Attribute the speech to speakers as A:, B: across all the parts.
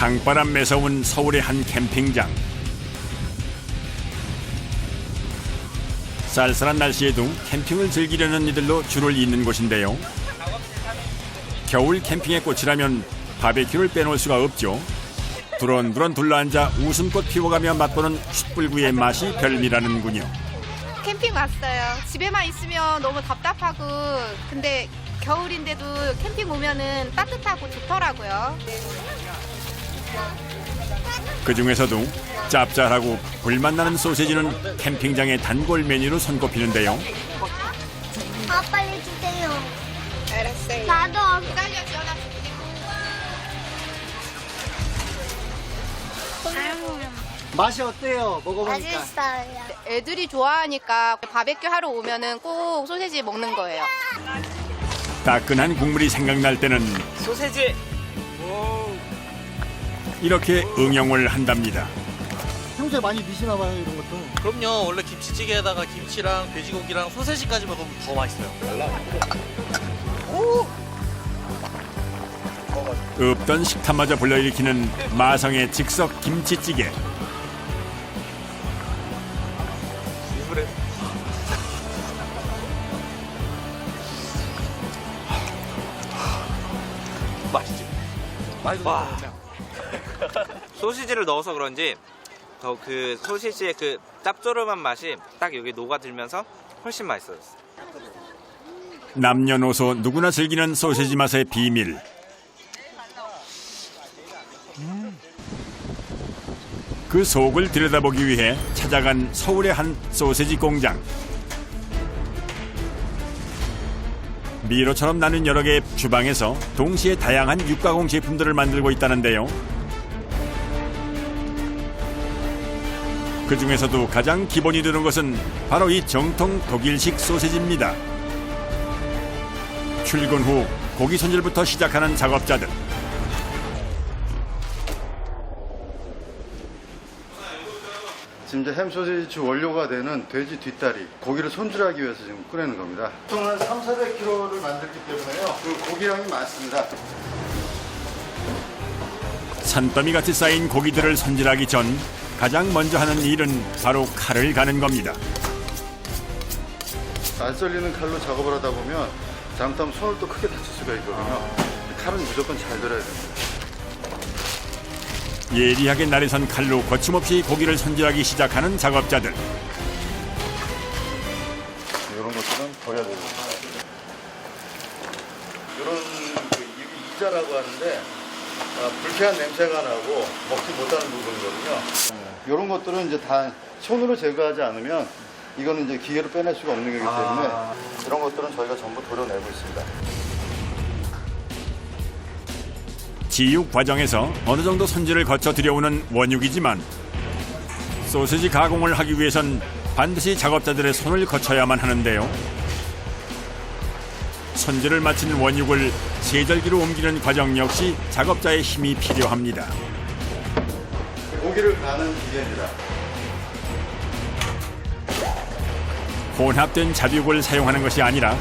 A: 강바람 매서운 서울의 한 캠핑장. 쌀쌀한 날씨에도 캠핑을 즐기려는 이들로 줄을 잇는 곳인데요. 겨울 캠핑의 꽃이라면 바베큐를 빼놓을 수가 없죠. 두런두런 둘러앉아 웃음꽃 피워가며 맛보는 숯불구이의 맛이 별미라는군요.
B: 캠핑 왔어요. 집에만 있으면 너무 답답하고 근데 겨울인데도 캠핑 오면은 따뜻하고 좋더라고요.
A: 그중에서도 짭짤하고 불맛나는 소시지는 캠핑장의 단골 메뉴로 손꼽히는데요.
C: 빨리 주세요.
B: 알았어요.
C: 나도.
B: 기다려 지원아.
D: 맛이 어때요? 먹어보니까.
C: 맛있어요.
B: 애들이 좋아하니까 바베큐 하러 오면은 꼭 소세지 먹는 거예요.
A: 따끈한 국물이 생각날 때는
E: 소세지.
A: 이렇게 응용을 한답니다.
D: 평소에 많이 드시나 봐요, 이런 것도.
E: 그럼요. 원래 김치찌개에다가 김치랑 돼지고기랑 소세지까지 먹으면 더 맛있어요.
A: 없던 식탐마저 불러일으키는 마성의 즉석 김치찌개.
E: 맛있지? 와. 소시지를 넣어서 그런지 더 그 소시지의 그 짭조름한 맛이 딱 여기 녹아들면서 훨씬 맛있어졌어요.
A: 남녀노소 누구나 즐기는 소시지 맛의 비밀. 그 속을 들여다보기 위해 찾아간 서울의 한 소시지 공장. 미로처럼 나눈 여러 개의 주방에서 동시에 다양한 육가공 제품들을 만들고 있다는데요. 그 중에서도 가장 기본이 되는 것은 바로 이 정통 독일식 소시지입니다. 출근 후 고기 손질부터 시작하는 작업자들.
F: 지금 이제 햄 소시지 원료가 되는 돼지 뒷다리, 고기를 손질하기 위해서 지금 꺼내는 겁니다. 보통 한 300~400kg를 만들기 때문에요. 그 고기량이 많습니다.
A: 산더미 같이 쌓인 고기들을 손질하기 전 가장 먼저 하는 일은 바로 칼을 가는 겁니다.
F: 안 썰리는 칼로 작업을 하다 보면 잘못하면 손을 또 크게 다칠 수가 있거든요. 칼은 무조건 잘 들어야 됩니다.
A: 예리하게 날이 선 칼로 거침없이 고기를 손질하기 시작하는 작업자들.
F: 이런 것들은 버려야 됩니다. 이런 그 이자라고 하는데 불쾌한 냄새가 나고 먹지 못하는 부분이거든요. 이런 것들은 이제 다 손으로 제거하지 않으면 이거는 이제 기계로 빼낼 수가 없는 거기 때문에 이런 것들은 저희가 전부 도려내고 있습니다.
A: 지육 과정에서 어느 정도 손질을 거쳐 들여오는 원육이지만 소시지 가공을 하기 위해선 반드시 작업자들의 손을 거쳐야만 하는데요. 손질을 마친 원육을 세절기로 옮기는 과정 역시 작업자의 힘이 필요합니다.
F: 고기를 가는 기계입니다.
A: 혼합된 잡육을 사용하는 것이 아니라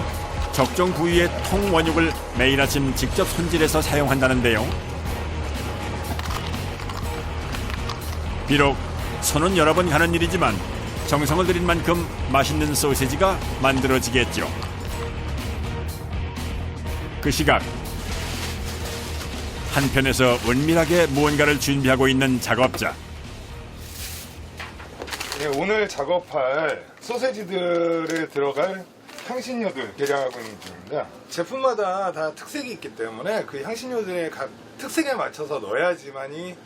A: 적정 부위의 통원육을 매일 아침 직접 손질해서 사용한다는데요. 비록 손은 여러 번 가는 일이지만 정성을 들인 만큼 맛있는 소시지가 만들어지겠죠. 그 시각 한편에서 은밀하게 무언가를 준비하고 있는 작업자.
G: 네, 오늘 작업할 소세지들에 들어갈 향신료들 계량하고 있는 중입니다. 제품마다 다 특색이 있기 때문에 그 향신료들의 각 특색에 맞춰서 넣어야지만이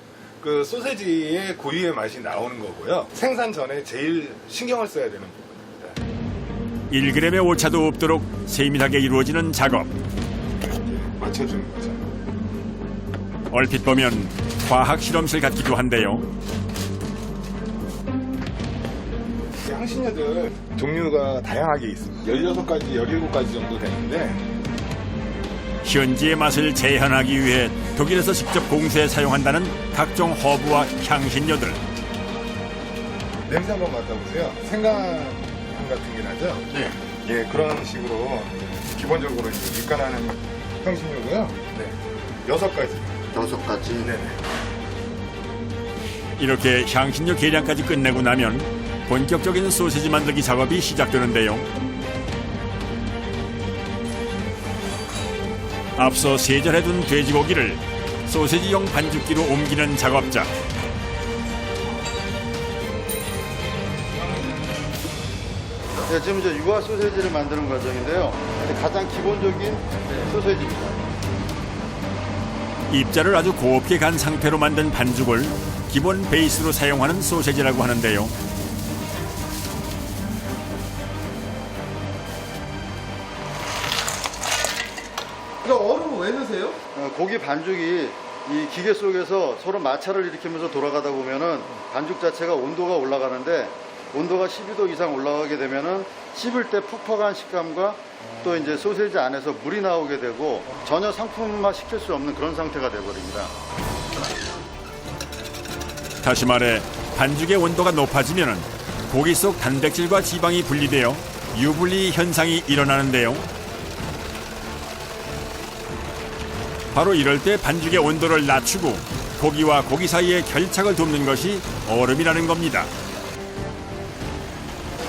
G: 그 소세지의 고유의 맛이 나오는 거고요. 생산 전에 제일 신경을 써야 되는 부분입니다.
A: 1g의 오차도 없도록 세밀하게 이루어지는 작업.
G: 맞춰주는 거죠.
A: 얼핏 보면 과학 실험실 같기도 한데요.
G: 향신료들 종류가 다양하게 있습니다. 16가지, 17가지 정도 되는데
A: 현지의 맛을 재현하기 위해 독일에서 직접 공세에 사용한다는 각종 허브와 향신료들.
G: 냄새 한번 맡아보세요. 생강향 같은 게 나죠?
A: 네.
G: 예, 그런 식으로 기본적으로 이제 밑간하는 향신료고요. 네. 6가지.
F: 6가지.
G: 네네.
A: 이렇게 향신료 계량까지 끝내고 나면 본격적인 소시지 만들기 작업이 시작되는데요. 앞서 세절해둔 돼지고기를 소시지용 반죽기로 옮기는 작업자.
F: 네, 지금 이제 유화 소세지를 만드는 과정인데요. 가장 기본적인 소세지입니다.
A: 입자를 아주 곱게 간 상태로 만든 반죽을 기본 베이스로 사용하는 소시지라고 하는데요.
D: 이거 얼음을 왜 넣으세요?
F: 고기 반죽이 이 기계 속에서 서로 마찰을 일으키면서 돌아가다 보면은 반죽 자체가 온도가 올라가는데 온도가 12도 이상 올라가게 되면은 씹을 때 퍽퍽한 식감과 또 이제 소세지 안에서 물이 나오게 되고 전혀 상품화 시킬 수 없는 그런 상태가 되어버립니다.
A: 다시 말해 반죽의 온도가 높아지면 고기 속 단백질과 지방이 분리되어 유분리 현상이 일어나는데요. 바로 이럴 때 반죽의 온도를 낮추고 고기와 고기 사이의 결착을 돕는 것이 얼음이라는 겁니다.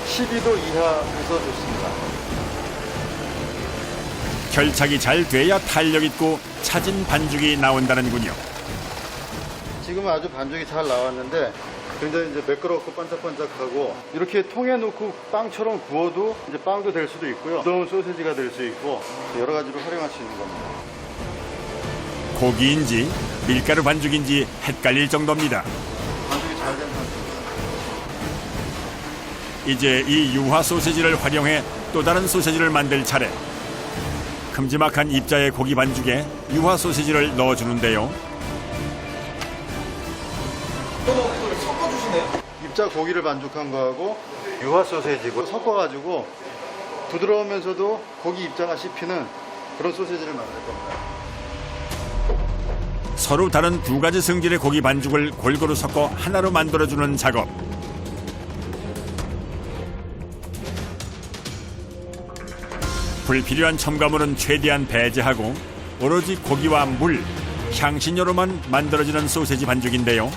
F: 12도 이하에서 좋습니다.
A: 결착이 잘 돼야 탄력 있고 차진 반죽이 나온다는군요.
F: 지금은 아주 반죽이 잘 나왔는데 굉장히 이제 매끄럽고 반짝반짝하고 이렇게 통에 넣고 빵처럼 구워도 이제 빵도 될 수도 있고요. 부드러운 소세지가 될 수 있고 여러 가지로 활용할 수 있는 겁니다.
A: 고기인지 밀가루 반죽인지 헷갈릴 정도입니다.
F: 반죽이 잘 된 상태.
A: 이제 이 유화 소시지를 활용해 또 다른 소시지를 만들 차례. 큼지막한 입자의 고기 반죽에 유화 소시지를 넣어주는데요.
D: 이걸 섞어주시네요?
F: 입자 고기를 반죽한 거하고 유화 소세지고 섞어가지고 부드러우면서도 고기 입자가 씹히는 그런 소세지를 만들 겁니다.
A: 서로 다른 두 가지 성질의 고기 반죽을 골고루 섞어 하나로 만들어주는 작업. 불필요한 첨가물은 최대한 배제하고 오로지 고기와 물, 향신료로만 만들어지는 소세지 반죽인데요.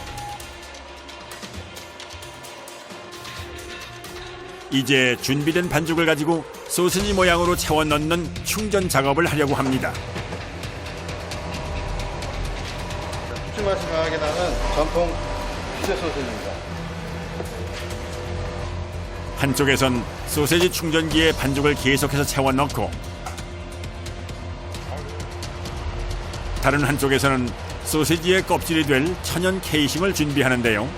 A: 이제 준비된 반죽을 가지고 소시지 모양으로 채워 넣는 충전 작업을 하려고 합니다.
F: 숙주 맛이 강하게 나는 전통 피자 소세지입니다.
A: 한쪽에선 소세지 충전기에 반죽을 계속해서 채워 넣고 다른 한쪽에서는 소세지의 껍질이 될 천연 케이싱을 준비하는데요.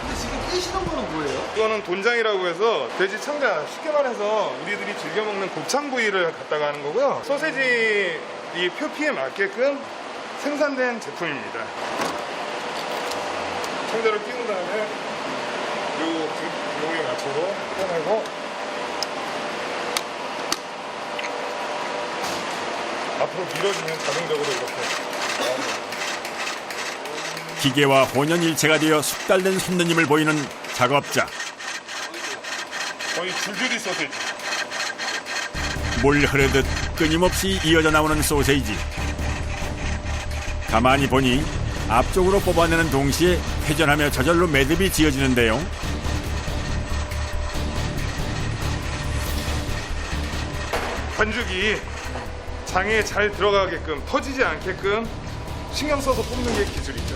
D: 근데 지금 끼시는 거는 뭐예요?
G: 이거는 돈장이라고 해서 돼지 창자, 쉽게 말해서 우리들이 즐겨 먹는 곱창 부위를 갖다가 하는 거고요. 소세지 이 표피에 맞게끔 생산된 제품입니다. 창자를 끼운 다음에 요에 맞춰서 꺼내고 앞으로 밀어주면 자동적으로 이렇게 나옵니다.
A: 기계와 혼연일체가 되어 숙달된 손느님을 보이는 작업자.
G: 거의 줄줄이 소세지.
A: 물 흐르듯 끊임없이 이어져 나오는 소세지. 가만히 보니 앞쪽으로 뽑아내는 동시에 회전하며 저절로 매듭이 지어지는데요.
G: 반죽이 장에 잘 들어가게끔 터지지 않게끔 신경 써서 뽑는 게 기술이죠.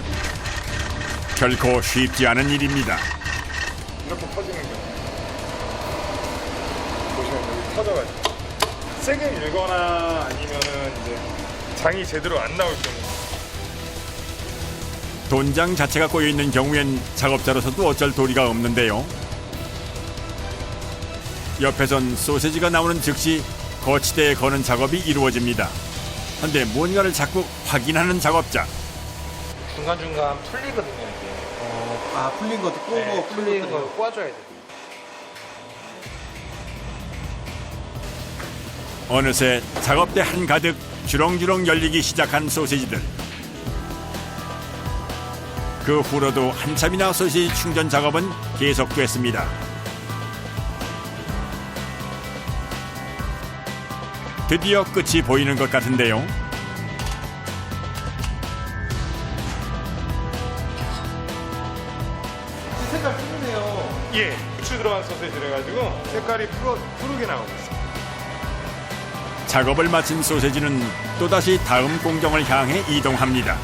A: 결코 쉽지 않은 일입니다.
G: 이렇게 터지는 거 보시면 여기 터져가지고 세게 밀거나 아니면은 이제 장이 제대로 안 나올 경우
A: 돈장 자체가 꼬여 있는 경우엔 작업자로서도 어쩔 도리가 없는데요. 옆에선 소세지가 나오는 즉시 거치대에 거는 작업이 이루어집니다. 그런데 뭔가를 자꾸 확인하는 작업자.
E: 중간중간 풀리거든요, 이게.
D: 아, 풀린 것도 꼬고
E: 네, 풀리는
D: 것도
E: 걸 꼬아줘야 돼요.
A: 어느새 작업대 한가득 주렁주렁 열리기 시작한 소세지들. 그 후로도 한참이나 소시지 충전 작업은 계속됐습니다. 드디어 끝이 보이는 것 같은데요.
G: 예, 부추 들어간 소세지를 해가지고 색깔이 푸르게 나오고 있습니다.
A: 작업을 마친 소세지는 또다시 다음 공정을 향해 이동합니다.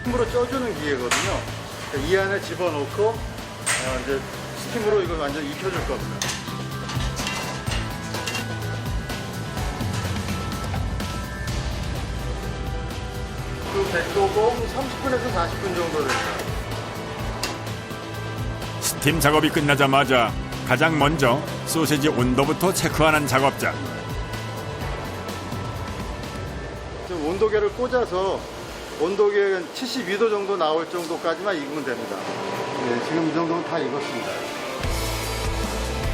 F: 스팀으로 쪄주는 기계거든요. 이 안에 집어넣고 이제 스팀으로 이걸 완전 익혀줄 겁니다. 그 100도고 30분에서 40분 정도 됩니다.
A: 스팀 작업이 끝나자마자 가장 먼저 소세지 온도부터 체크하는 작업자.
F: 지금 온도계를 꽂아서 온도계 72도 정도 나올 정도까지만 익으면 됩니다. 네, 지금 이 정도면 다 익었습니다.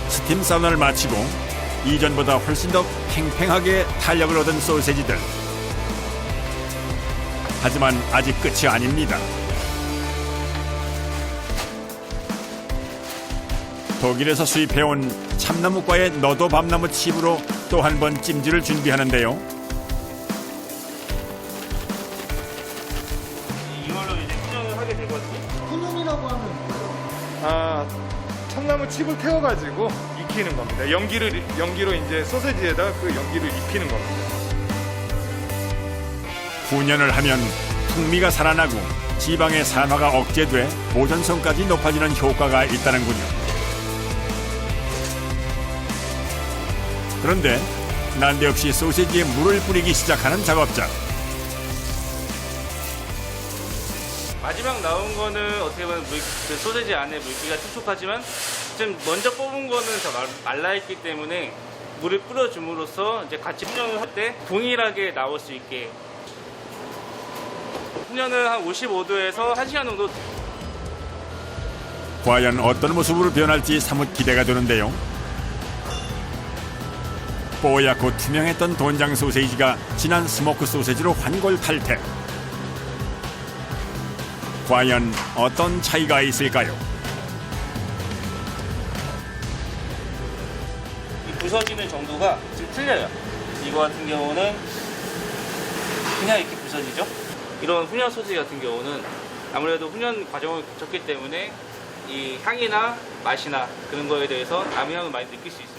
A: 스팀 사운을 마치고 이전보다 훨씬 더 팽팽하게 탄력을 얻은 소세지들. 하지만 아직 끝이 아닙니다. 독일에서 수입해온 참나무과의 너도 밤나무 칩으로 또 한 번 찜질을 준비하는데요.
E: 이걸로 이제 훈연을 하게 되거든요.
D: 훈연이라고 하면
G: 아, 참나무 칩을 태워가지고 익히는 겁니다. 연기로 이제 소세지에다 그 연기를 입히는 겁니다.
A: 훈연을 하면 풍미가 살아나고 지방의 산화가 억제돼 보존성까지 높아지는 효과가 있다는군요. 그런데 난데없이 소세지에 물을 뿌리기 시작하는 작업자.
E: 마지막 나온 거는 어떻게 보면 그 소세지 안에 물기가 촉촉하지만 좀 먼저 뽑은 거는 더 말라있기 때문에 물을 뿌려줌으로써 이제 같이 훈연을 할 때 동일하게 나올 수 있게 훈연을 한 55도에서 1시간 정도.
A: 과연 어떤 모습으로 변할지 사뭇 기대가 되는데요. 뽀얗고 투명했던 돈장 소세지가 진한 스모크 소세지로 환골탈태. 과연 어떤 차이가 있을까요?
E: 이 부서지는 정도가 좀 틀려요. 이거 같은 경우는 그냥 이렇게 부서지죠. 이런 훈연 소세지 같은 경우는 아무래도 훈연 과정을 거쳤기 때문에 이 향이나 맛이나 그런 거에 대해서 남의 향을 많이 느낄 수 있어요.